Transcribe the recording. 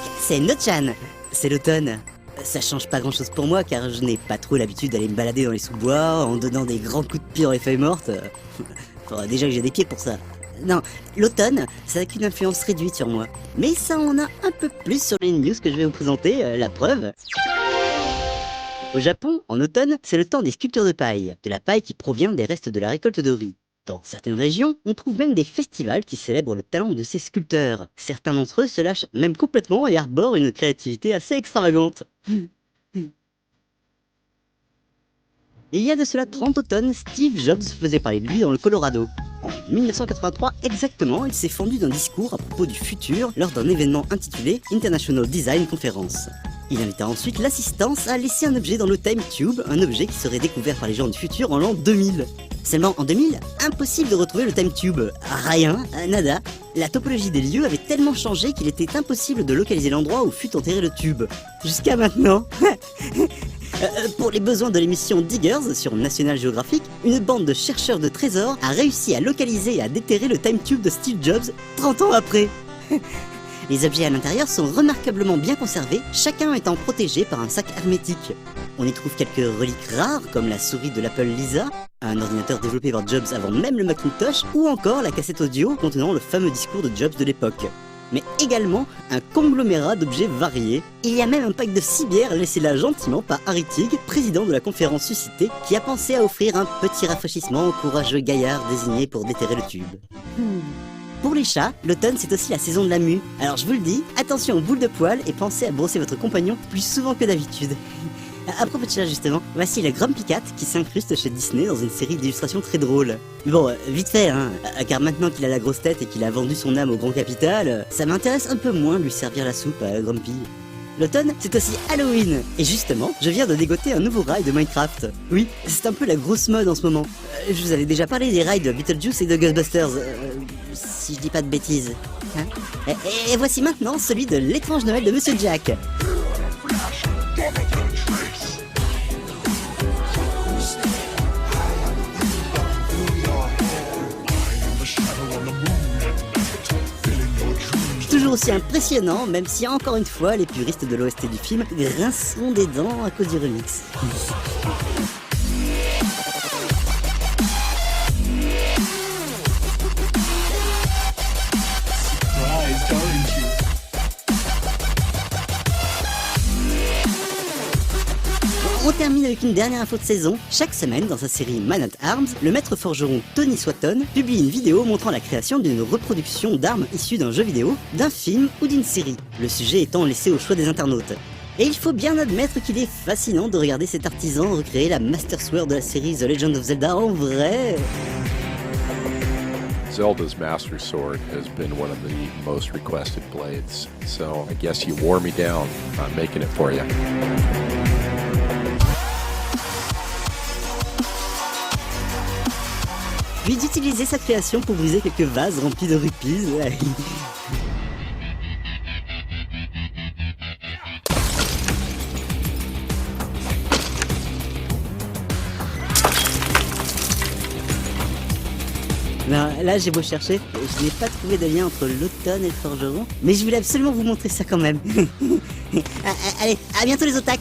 Jack, c'est Nochan. C'est l'automne. Ça change pas grand chose pour moi car je n'ai pas trop l'habitude d'aller me balader dans les sous-bois en donnant des grands coups de pied dans les feuilles mortes. Faudrait déjà que j'ai des pieds pour ça. Non, l'automne, ça n'a qu'une influence réduite sur moi. Mais ça en a un peu plus sur les news que je vais vous présenter, la preuve. Au Japon, en automne, c'est le temps des sculptures de paille. De la paille qui provient des restes de la récolte de riz. Dans certaines régions, on trouve même des festivals qui célèbrent le talent de ces sculpteurs. Certains d'entre eux se lâchent même complètement et arborent une créativité assez extravagante. Il y a de cela 30 automnes, Steve Jobs faisait parler de lui dans le Colorado. En 1983 exactement, il s'est fendu d'un discours à propos du futur lors d'un événement intitulé International Design Conference. Il invita ensuite l'assistance à laisser un objet dans le Time Tube, un objet qui serait découvert par les gens du futur en l'an 2000. Seulement en 2000, impossible de retrouver le Time Tube. Rien, nada. La topologie des lieux avait tellement changé qu'il était impossible de localiser l'endroit où fut enterré le tube. Jusqu'à maintenant. Pour les besoins de l'émission Diggers sur National Geographic, une bande de chercheurs de trésors a réussi à localiser et à déterrer le Time Tube de Steve Jobs 30 ans après. Les objets à l'intérieur sont remarquablement bien conservés, chacun étant protégé par un sac hermétique. On y trouve quelques reliques rares comme la souris de l'Apple Lisa, un ordinateur développé par Jobs avant même le Macintosh, ou encore la cassette audio contenant le fameux discours de Jobs de l'époque. Mais également un conglomérat d'objets variés. Il y a même un pack de 6 bières laissé là gentiment par Harry Tigg, président de la conférence suscitée, qui a pensé à offrir un petit rafraîchissement au courageux gaillard désigné pour déterrer le tube. Pour les chats, l'automne c'est aussi la saison de la mue. Alors je vous le dis, attention aux boules de poils et pensez à brosser votre compagnon plus souvent que d'habitude. À propos de chat justement, voici le Grumpy Cat qui s'incruste chez Disney dans une série d'illustrations très drôles. Bon, vite fait hein, car maintenant qu'il a la grosse tête et qu'il a vendu son âme au grand capital, ça m'intéresse un peu moins de lui servir la soupe à Grumpy. L'automne, c'est aussi Halloween. Et justement, je viens de dégoter un nouveau rail de Minecraft. Oui, c'est un peu la grosse mode en ce moment. Je vous avais déjà parlé des rails de Beetlejuice et de Ghostbusters, si je dis pas de bêtises. Hein, et voici maintenant celui de l'étrange Noël de Monsieur Jack. Toujours aussi impressionnant, même si encore une fois les puristes de l'OST du film grinceront des dents à cause du remix. On termine avec une dernière info de saison. Chaque semaine, dans sa série Man at Arms, le maître forgeron Tony Swatton publie une vidéo montrant la création d'une reproduction d'armes issues d'un jeu vidéo, d'un film ou d'une série, le sujet étant laissé au choix des internautes. Et il faut bien admettre qu'il est fascinant de regarder cet artisan recréer la Master Sword de la série The Legend of Zelda en vrai. Zelda's Master Sword has been one of the most requested blades, so I guess you wore me down on making it for you. Puis d'utiliser sa création pour briser quelques vases remplis de rupees. Non, là j'ai beau chercher, je n'ai pas trouvé de lien entre l'automne et le forgeron, mais je voulais absolument vous montrer ça quand même. Allez, à bientôt les otaques.